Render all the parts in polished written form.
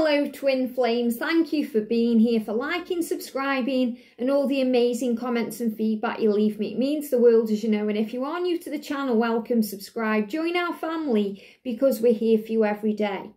Hello twin flames, thank you for being here, for liking, subscribing and all the amazing comments and feedback you leave me. It means the world, as you know, and if you are new to the channel, welcome, subscribe, join our family because we're here for you every day.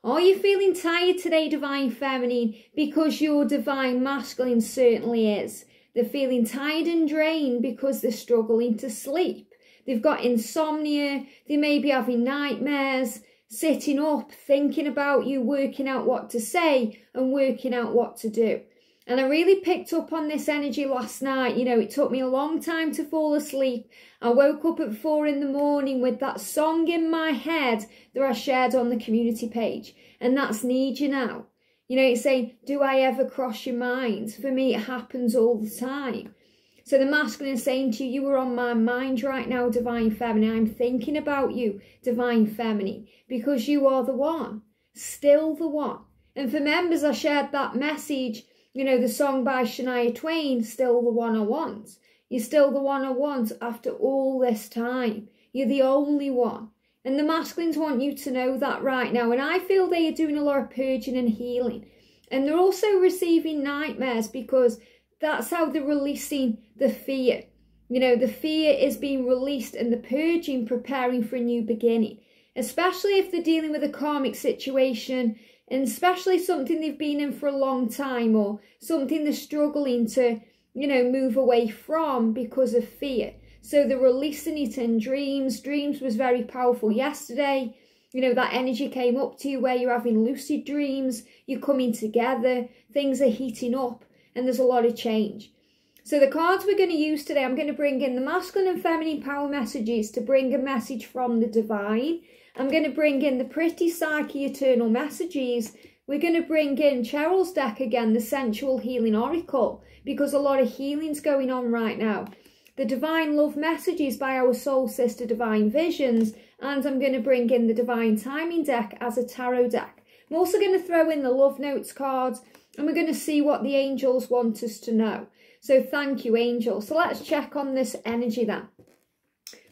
Are you feeling tired today, Divine Feminine? Because your Divine Masculine certainly is. They're feeling tired and drained because they're struggling to sleep. They've got insomnia, they may be having nightmares, sitting up, thinking about you, working out what to say and working out what to do. And I really picked up on this energy last night. You know, it took me a long time to fall asleep. I woke up at 4 in the morning with that song in my head that I shared on the community page. And that's Need You Now. You know, it's saying, do I ever cross your mind? For me, it happens all the time. So the masculine is saying to you, you are on my mind right now, Divine Feminine. I'm thinking about you, Divine Feminine, because you are the one, still the one. And for members, I shared that message, you know, the song by Shania Twain, Still the One I Want. You're still the one I want after all this time. You're the only one. And the masculines want you to know that right now. And I feel they are doing a lot of purging and healing. And they're also receiving nightmares because that's how they're releasing the fear. You know, the fear is being released and the purging, preparing for a new beginning. Especially if they're dealing with a karmic situation and especially something they've been in for a long time or something they're struggling to, you know, move away from because of fear. So they're releasing it in dreams. Dreams was very powerful yesterday. You know, that energy came up to you where you're having lucid dreams, you're coming together, things are heating up. And there's a lot of change. So the cards we're going to use today, I'm going to bring in the masculine and feminine power messages to bring a message from the divine. I'm going to bring in the pretty Psyche eternal messages. We're going to bring in Cheryl's deck again, the sensual healing oracle, because a lot of healing's going on right now. The divine love messages by our soul sister Divine Visions. And I'm going to bring in the divine timing deck as a tarot deck. I'm also going to throw in the love notes cards. And we're going to see what the angels want us to know. So thank you, angels. So let's check on this energy then.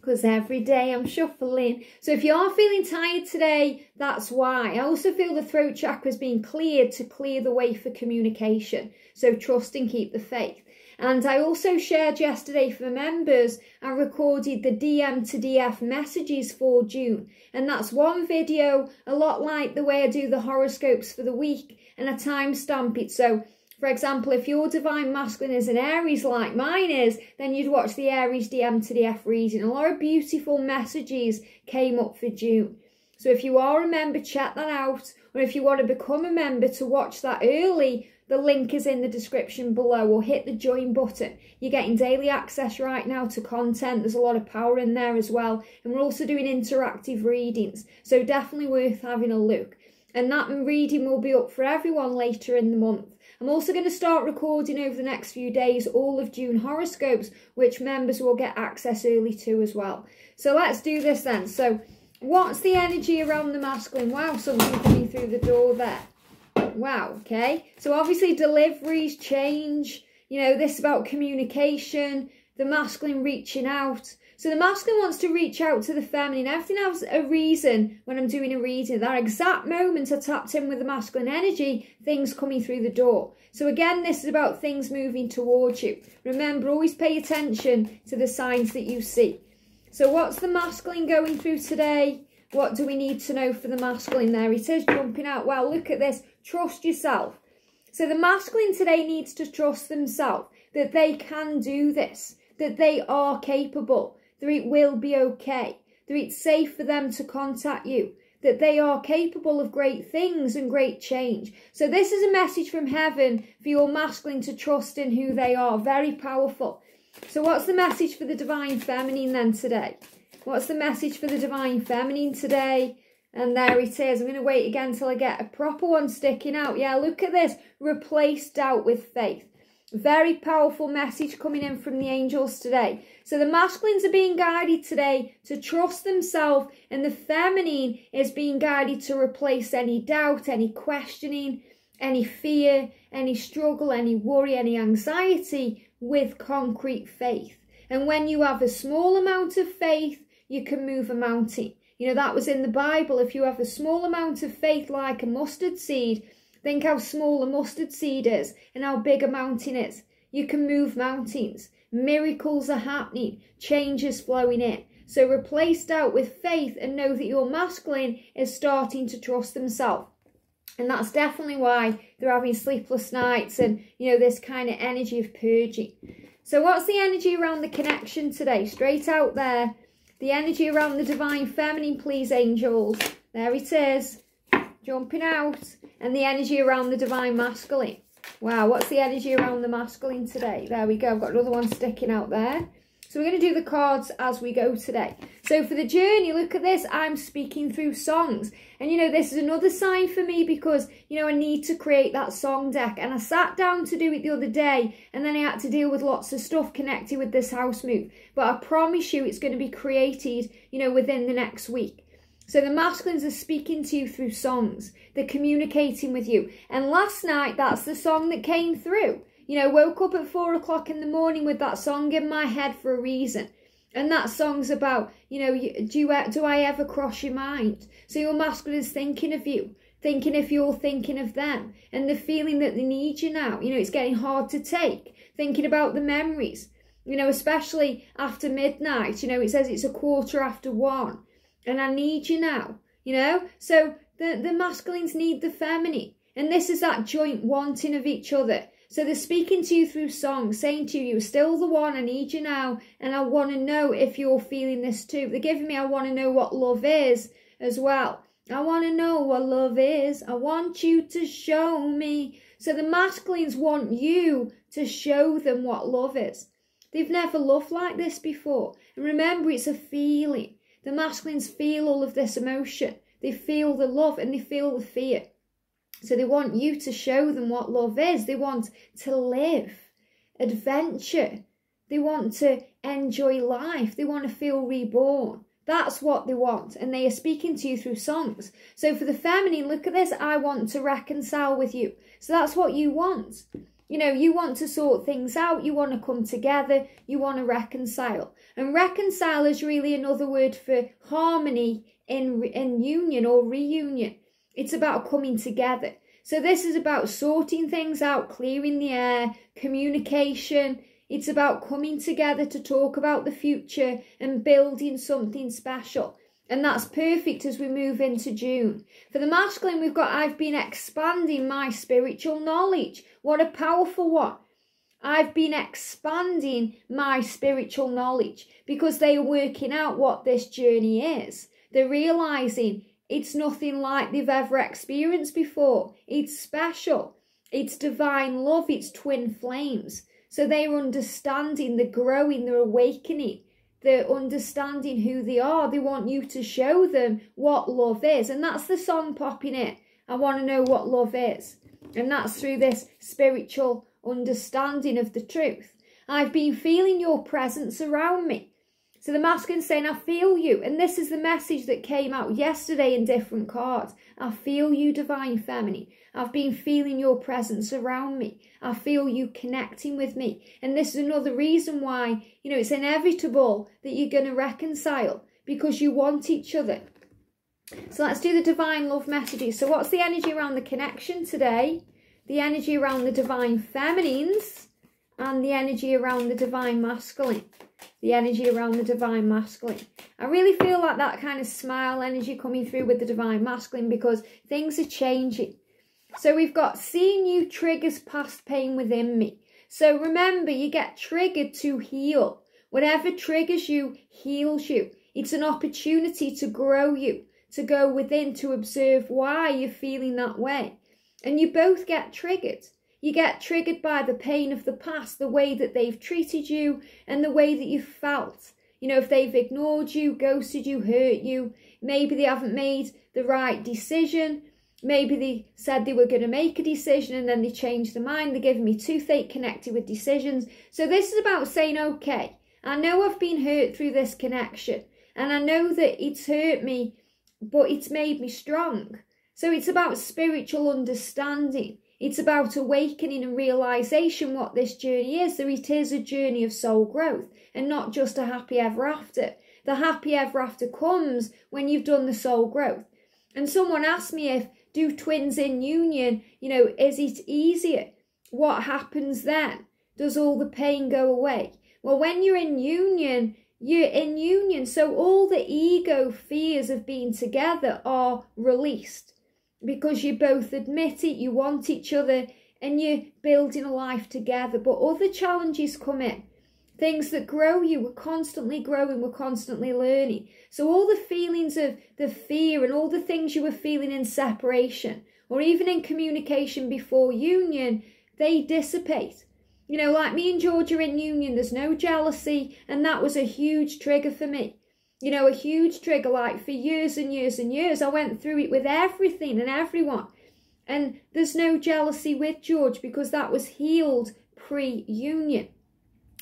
Because every day I'm shuffling. So if you are feeling tired today, that's why. I also feel the throat chakra is being cleared to clear the way for communication. So trust and keep the faith. And I also shared yesterday for members, I recorded the DM to DF messages for June. And that's one video, a lot like the way I do the horoscopes for the week. And I timestamp it. So, for example, if your Divine Masculine is an Aries like mine is, then you'd watch the Aries DM to DF reading. A lot of beautiful messages came up for June. So if you are a member, check that out. Or if you want to become a member to watch that early, the link is in the description below, or hit the join button. You're getting daily access right now to content. There's a lot of power in there as well. And we're also doing interactive readings. So definitely worth having a look. And that reading will be up for everyone later in the month. I'm also going to start recording over the next few days all of June horoscopes, which members will get access early to as well. So let's do this then. So what's the energy around the masculine? Wow, something coming through the door there. Wow, okay. So obviously deliveries, change, you know, this about communication, the masculine reaching out. So the masculine wants to reach out to the feminine. Everything has a reason when I'm doing a reading. That exact moment I tapped in with the masculine energy, things coming through the door. So again, this is about things moving towards you. Remember, always pay attention to the signs that you see. So what's the masculine going through today? What do we need to know for the masculine? There it is, jumping out. Wow, look at this. Trust yourself. So the masculine today needs to trust themselves, that they can do this, that they are capable, that it will be okay, that it's safe for them to contact you, that they are capable of great things and great change. So this is a message from heaven for your masculine to trust in who they are. Very powerful. So what's the message for the Divine Feminine then today? What's the message for the Divine Feminine today? And there it is. I'm going to wait again until I get a proper one sticking out. Yeah, look at this. Replace doubt with faith. Very powerful message coming in from the angels today. So the masculines are being guided today to trust themselves, and the feminine is being guided to replace any doubt, any questioning, any fear, any struggle, any worry, any anxiety with concrete faith. And when you have a small amount of faith, you can move a mountain. You know, that was in the Bible. If you have a small amount of faith like a mustard seed, think how small a mustard seed is and how big a mountain is. You can move mountains. Miracles are happening. Change is flowing in. So replace doubt with faith and know that your masculine is starting to trust themselves. And that's definitely why they're having sleepless nights and, you know, this kind of energy of purging. So what's the energy around the connection today? Straight out there. The energy around the divine feminine, please, angels. There it is. Jumping out. And the energy around the divine masculine. Wow, what's the energy around the masculine today? There we go. I've got another one sticking out there. So we're going to do the cards as we go today. So for the journey, look at this. I'm speaking through songs. And, you know, this is another sign for me because, you know, I need to create that song deck. And I sat down to do it the other day. And then I had to deal with lots of stuff connected with this house move. But I promise you it's going to be created, you know, within the next week. So the masculines are speaking to you through songs. They're communicating with you. And last night, that's the song that came through. You know, woke up at 4 o'clock in the morning with that song in my head for a reason. And that song's about, you know, do I ever cross your mind? So your masculine is thinking of you, thinking if you're thinking of them, and the feeling that they need you now. You know, it's getting hard to take. Thinking about the memories, you know, especially after midnight. You know, it says it's 1:15, and I need you now, you know. So the masculines need the feminine. And this is that joint wanting of each other. So they're speaking to you through songs, saying to you, you're still the one, I need you now, and I want to know if you're feeling this too. They're giving me, I want to know what love is as well. I want to know what love is. I want you to show me. So the masculines want you to show them what love is. They've never loved like this before. And remember, it's a feeling. The masculines feel all of this emotion. They feel the love and they feel the fear. So they want you to show them what love is. They want to live adventure. They want to enjoy life. They want to feel reborn. That's what they want. And they are speaking to you through songs. So for the feminine, look at this. I want to reconcile with you. So that's what you want. You know, you want to sort things out. You want to come together. You want to reconcile. And reconcile is really another word for harmony in union or reunion. It's about coming together. So this is about sorting things out, clearing the air, communication. It's about coming together to talk about the future and building something special. And that's perfect as we move into June. For the masculine, we've got, I've been expanding my spiritual knowledge. What a powerful one. I've been expanding my spiritual knowledge because they are working out what this journey is. They're realising it's nothing like they've ever experienced before. It's special. It's divine love. It's twin flames. So they're understanding, they're growing, they're awakening. They're understanding who they are. They want you to show them what love is. And that's the song popping in. I want to know what love is. And that's through this spiritual understanding of the truth. I've been feeling your presence around me. So the masculine's saying, I feel you. And this is the message that came out yesterday in different cards. I feel you, divine feminine. I've been feeling your presence around me. I feel you connecting with me. And this is another reason why, you know, it's inevitable that you're going to reconcile because you want each other. So let's do the divine love messages. So what's the energy around the connection today? The energy around the divine feminines and the energy around the divine masculine. The energy around the divine masculine. I really feel like that kind of smile energy coming through with the divine masculine because things are changing. So we've got seeing you triggers past pain within me. So remember, you get triggered to heal. Whatever triggers you, heals you. It's an opportunity to grow you, to go within, to observe why you're feeling that way. And you both get triggered. You get triggered by the pain of the past, the way that they've treated you and the way that you've felt. You know, if they've ignored you, ghosted you, hurt you, maybe they haven't made the right decision. Maybe they said they were going to make a decision and then they changed their mind. They're giving me toothache connected with decisions. So this is about saying, okay, I know I've been hurt through this connection and I know that it's hurt me, but it's made me strong. So it's about spiritual understanding. It's about awakening and realisation what this journey is. That it is a journey of soul growth and not just a happy ever after. the happy ever after comes when you've done the soul growth. And someone asked me if, do twins in union, you know, is it easier? What happens then? Does all the pain go away? Well, when you're in union, so all the ego fears of being together are released because you both admit it, you want each other, and you're building a life together. But other challenges come in. Things that grow you, we're constantly growing, we're constantly learning. So all the feelings of the fear and all the things you were feeling in separation or even in communication before union, they dissipate. You know, like me and George are in union, there's no jealousy, and that was a huge trigger for me. You know, a huge trigger, like for years and years and years. I went through it with everything and everyone. And there's no jealousy with George because that was healed pre-union.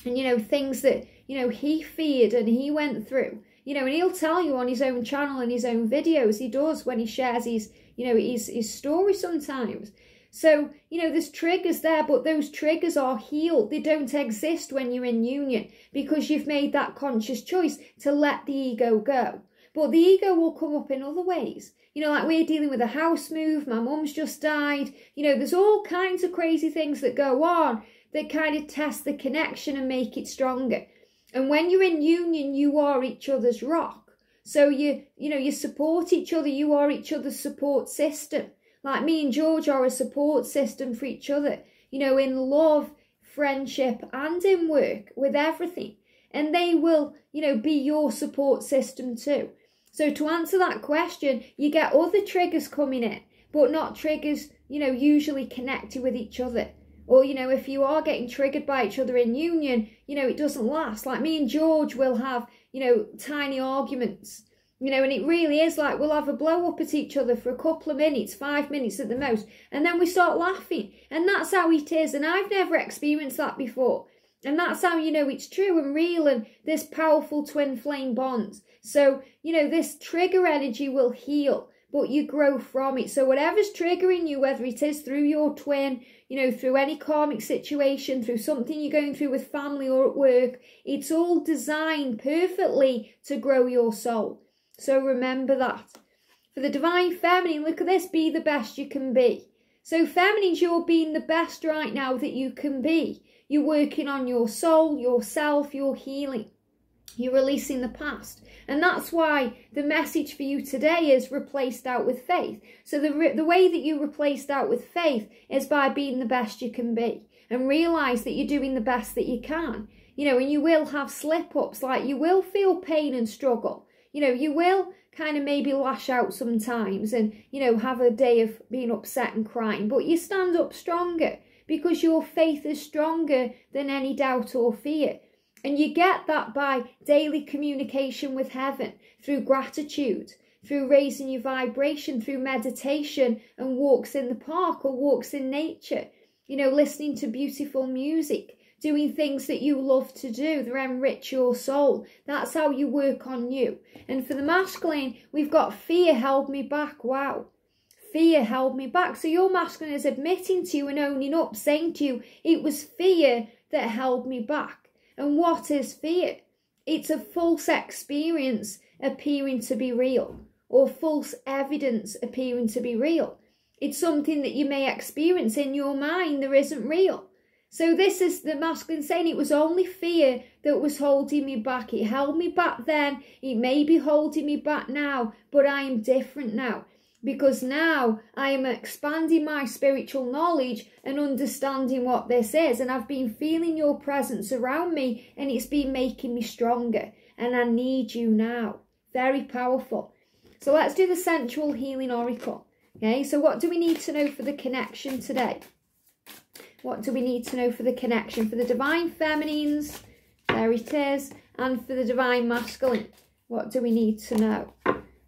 And, you know, things that, you know, he feared and he went through, you know, and he'll tell you on his own channel and his own videos, he does when he shares his, you know, his story sometimes. So, you know, there's triggers there, but those triggers are healed. They don't exist when you're in union because you've made that conscious choice to let the ego go. But the ego will come up in other ways. You know, like we're dealing with a house move, my mum's just died. You know, there's all kinds of crazy things that go on that kind of test the connection and make it stronger. And when you're in union, you are each other's rock. So you know, you support each other, you are each other's support system. Like me and George are a support system for each other, you know, in love, friendship, and in work, with everything. And they will, you know, be your support system too. So to answer that question, you get other triggers coming in, but not triggers, you know, usually connected with each other. Or, you know, if you are getting triggered by each other in union, you know, it doesn't last. Like me and George will have, you know, tiny arguments, you know, and it really is like we'll have a blow up at each other for a couple of minutes, 5 minutes at the most. And then we start laughing. And that's how it is. And I've never experienced that before. And that's how you know it's true and real and this powerful twin flame bond. So, you know, this trigger energy will heal, but you grow from it. So whatever's triggering you, whether it is through your twin, you know, through any karmic situation, through something you're going through with family or at work, it's all designed perfectly to grow your soul. So remember that. For the divine feminine, look at this, be the best you can be. So feminines, you're being the best right now that you can be. You're working on your soul, yourself, your healing. You're releasing the past. And that's why the message for you today is replace doubt with faith. So the way that you replace doubt with faith is by being the best you can be. And realise that you're doing the best that you can. You know, and you will have slip-ups, like you will feel pain and struggle. You know, you will kind of maybe lash out sometimes and, you know, have a day of being upset and crying. But you stand up stronger because your faith is stronger than any doubt or fear. And you get that by daily communication with heaven, through gratitude, through raising your vibration, through meditation and walks in the park or walks in nature. You know, listening to beautiful music, doing things that you love to do that enrich your soul. That's how you work on you. And for the masculine, we've got fear held me back. Wow. Fear held me back. So your masculine is admitting to you and owning up, saying to you, it was fear that held me back. And what is fear? It's a false experience appearing to be real, or false evidence appearing to be real. It's something that you may experience in your mind that isn't real. So this is the masculine saying it was only fear that was holding me back. It held me back then. It may be holding me back now, but I am different now. Because now I am expanding my spiritual knowledge and understanding what this is. And I've been feeling your presence around me and it's been making me stronger. And I need you now. Very powerful. So let's do the sensual healing oracle. Okay, so what do we need to know for the connection today? What do we need to know for the connection? For the divine feminines, there it is. And for the divine masculine, what do we need to know?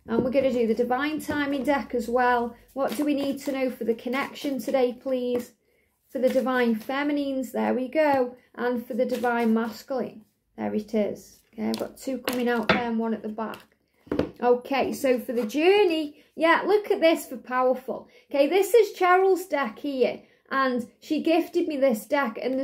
And we're going to do the divine timing deck as well. What do we need to know for the connection today, please? For the divine feminines, there we go. And for the divine masculine, there it is. Okay, I've got two coming out there and one at the back. Okay, so for the journey, yeah, look at this for powerful. Okay, this is Cheryl's deck here. And she gifted me this deck. And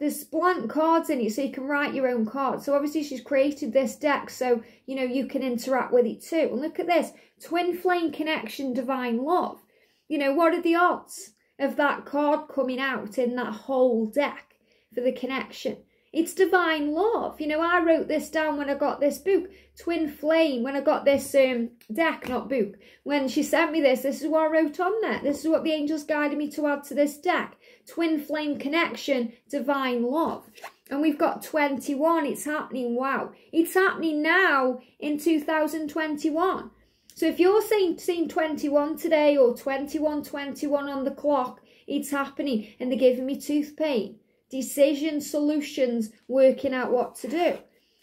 there's blank cards in it, so you can write your own cards. So obviously she's created this deck so, you know, you can interact with it too. And look at this, twin flame connection, divine love. You know, what are the odds of that card coming out in that whole deck for the connection? It's divine love. You know, I wrote this down when I got this book, Twin Flame, when I got this deck, not book. When she sent me this is what I wrote on there. This is what the angels guided me to add to this deck. Twin Flame Connection, Divine Love. And we've got 21. It's happening. Wow. It's happening now in 2021. So if you're seeing 21 today or 2121 on the clock, it's happening. And they're giving me tooth pain. Decision, solutions, working out what to do.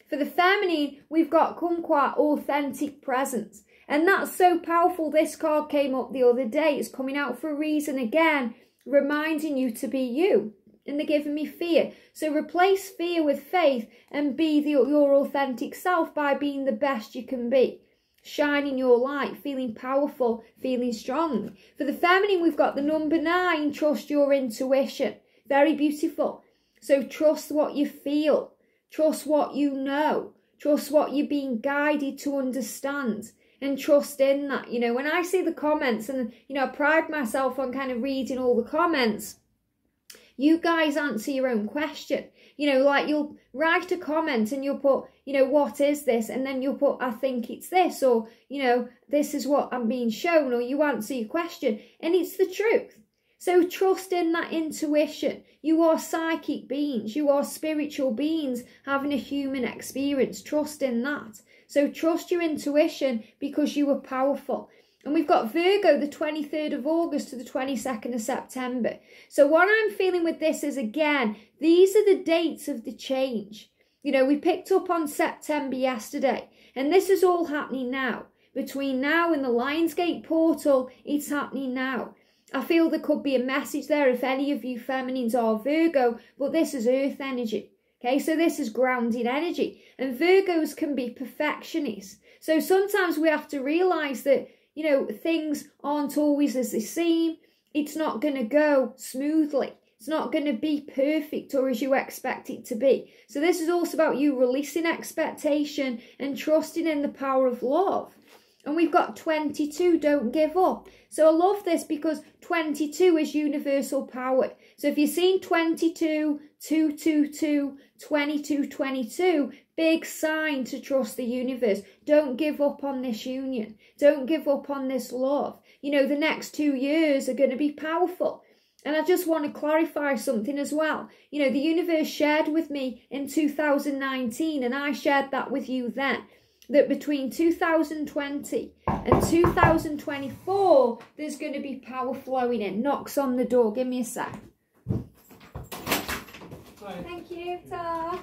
For the feminine, we've got kumquat, authentic presence. And that's so powerful. This card came up the other day. It's coming out for a reason again, reminding you to be you. And they're giving me fear. So replace fear with faith and be your authentic self by being the best you can be. Shining your light, feeling powerful, feeling strong. For the feminine, we've got the number 9, trust your intuition. Very beautiful. So trust what you feel. Trust what you know. Trust what you're being guided to understand. And trust in that. You know, when I see the comments, and, you know, I pride myself on kind of reading all the comments, you guys answer your own question. You know, like you'll write a comment and you'll put, you know, what is this? And then you'll put, I think it's this. Or, you know, this is what I'm being shown. Or you answer your question. And it's the truth. So trust in that intuition. You are psychic beings. You are spiritual beings having a human experience. Trust in that. So trust your intuition because you are powerful. And we've got Virgo, the 23rd of August to the 22nd of September. So what I'm feeling with this is, again, these are the dates of the change. You know, we picked up on September yesterday. And this is all happening now. Between now and the Lionsgate portal, it's happening now. I feel there could be a message there if any of you feminines are Virgo, but this is earth energy. Okay, so this is grounded energy. And Virgos can be perfectionists. So sometimes we have to realise that, you know, things aren't always as they seem. It's not going to go smoothly. It's not going to be perfect or as you expect it to be. So this is also about you releasing expectation and trusting in the power of love. And we've got 22, don't give up. So I love this because 22 is universal power. So if you're seeing 22, 222, 2222, big sign to trust the universe. Don't give up on this union. Don't give up on this love. You know, the next 2 years are going to be powerful. And I just want to clarify something as well. You know, the universe shared with me in 2019, and I shared that with you then, that between 2020 and 2024, there's going to be power flowing in. Knocks on the door. Give me a sec. Hi. Thank you, Ta.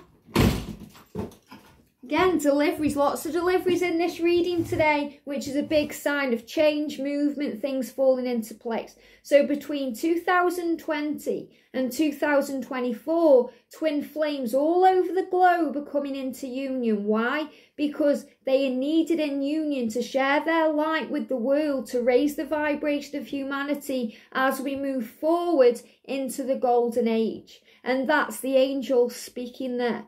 Again, deliveries, lots of deliveries in this reading today, which is a big sign of change, movement, things falling into place. So between 2020 and 2024, twin flames all over the globe are coming into union. Why? Because they are needed in union to share their light with the world, to raise the vibration of humanity as we move forward into the golden age. And that's the angel speaking there.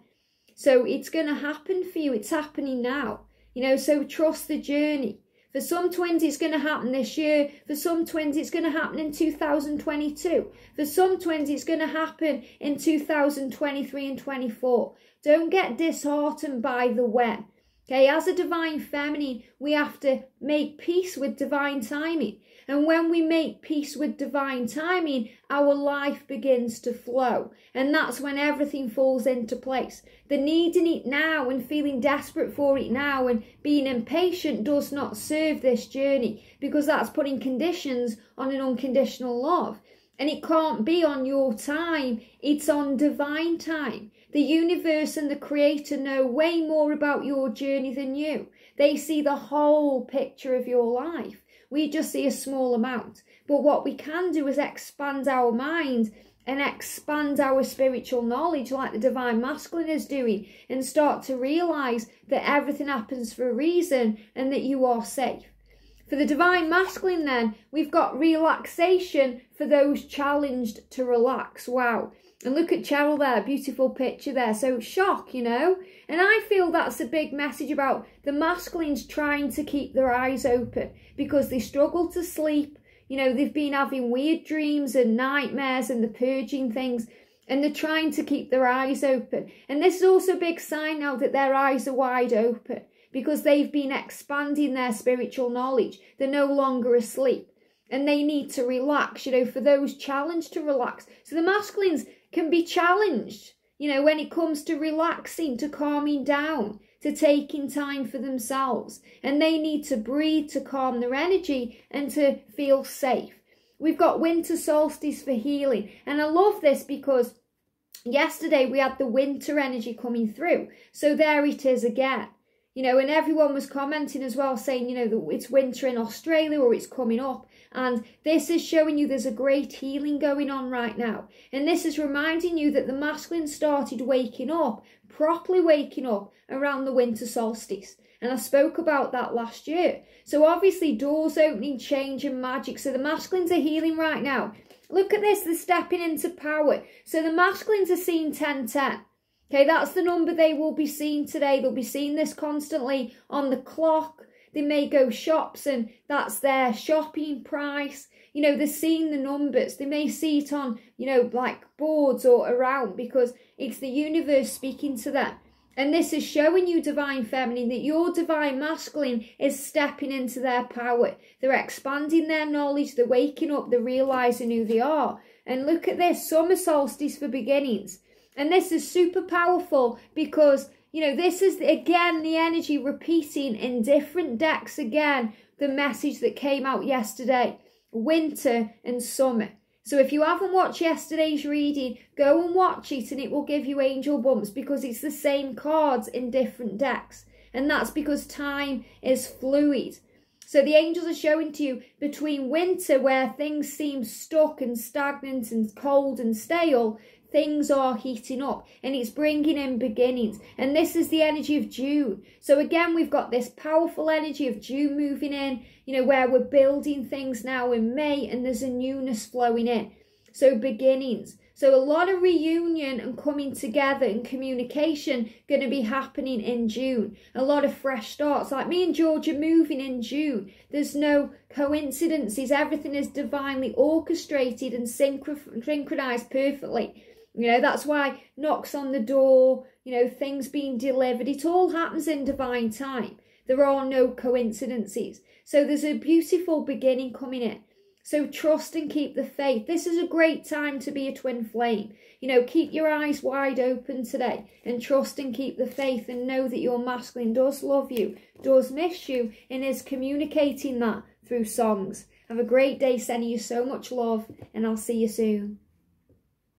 So it's going to happen for you. It's happening now. You know, so trust the journey. For some twins, it's going to happen this year. For some twins, it's going to happen in 2022. For some twins, it's going to happen in 2023 and 24. Don't get disheartened by the when. Okay, as a divine feminine, we have to make peace with divine timing. And when we make peace with divine timing, our life begins to flow. And that's when everything falls into place. The needing it now and feeling desperate for it now and being impatient does not serve this journey, because that's putting conditions on an unconditional love. And it can't be on your time, it's on divine time. The universe and the creator know way more about your journey than you. They see the whole picture of your life. We just see a small amount. But what we can do is expand our mind and expand our spiritual knowledge like the divine masculine is doing, and start to realise that everything happens for a reason and that you are safe. For the divine masculine then, we've got relaxation for those challenged to relax. Wow. And look at Cheryl there, beautiful picture there. So shock, you know. And I feel that's a big message about the masculines trying to keep their eyes open because they struggle to sleep. You know, they've been having weird dreams and nightmares and the purging things. And they're trying to keep their eyes open. And this is also a big sign now that their eyes are wide open, because they've been expanding their spiritual knowledge. They're no longer asleep. And they need to relax, you know, for those challenged to relax. So the masculines can be challenged, you know, when it comes to relaxing, to calming down, to taking time for themselves. And they need to breathe to calm their energy and to feel safe. We've got winter solstice for healing. And I love this because yesterday we had the winter energy coming through. So there it is again. You know, and everyone was commenting as well, saying, you know, that it's winter in Australia or it's coming up. And this is showing you there's a great healing going on right now. And this is reminding you that the masculine started waking up, properly waking up around the winter solstice. And I spoke about that last year. So obviously doors opening, change and magic. So the masculines are healing right now. Look at this, they're stepping into power. So the masculines are seeing 1010. Okay, that's the number they will be seeing today. They'll be seeing this constantly on the clock. They may go shops and that's their shopping price. You know, they're seeing the numbers. They may see it on, you know, like boards or around because it's the universe speaking to them. And this is showing you, divine feminine, that your divine masculine is stepping into their power. They're expanding their knowledge. They're waking up. They're realising who they are. And look at this, summer solstice for beginnings. And this is super powerful because, you know, this is, again, the energy repeating in different decks again, the message that came out yesterday, winter and summer. So if you haven't watched yesterday's reading, go and watch it and it will give you angel bumps because it's the same cards in different decks. And that's because time is fluid. So the angels are showing to you between winter where things seem stuck and stagnant and cold and stale, things are heating up and it's bringing in beginnings. And this is the energy of June. So again, we've got this powerful energy of June moving in, you know, where we're building things now in May and there's a newness flowing in. So beginnings. So a lot of reunion and coming together and communication going to be happening in June. A lot of fresh starts. Like me and George are moving in June. There's no coincidences. Everything is divinely orchestrated and synchronized perfectly. You know, that's why knocks on the door, you know, things being delivered. It all happens in divine time. There are no coincidences. So there's a beautiful beginning coming in. So trust and keep the faith. This is a great time to be a twin flame. You know, keep your eyes wide open today and trust and keep the faith and know that your masculine does love you, does miss you, and is communicating that through songs. Have a great day, sending you so much love, and I'll see you soon.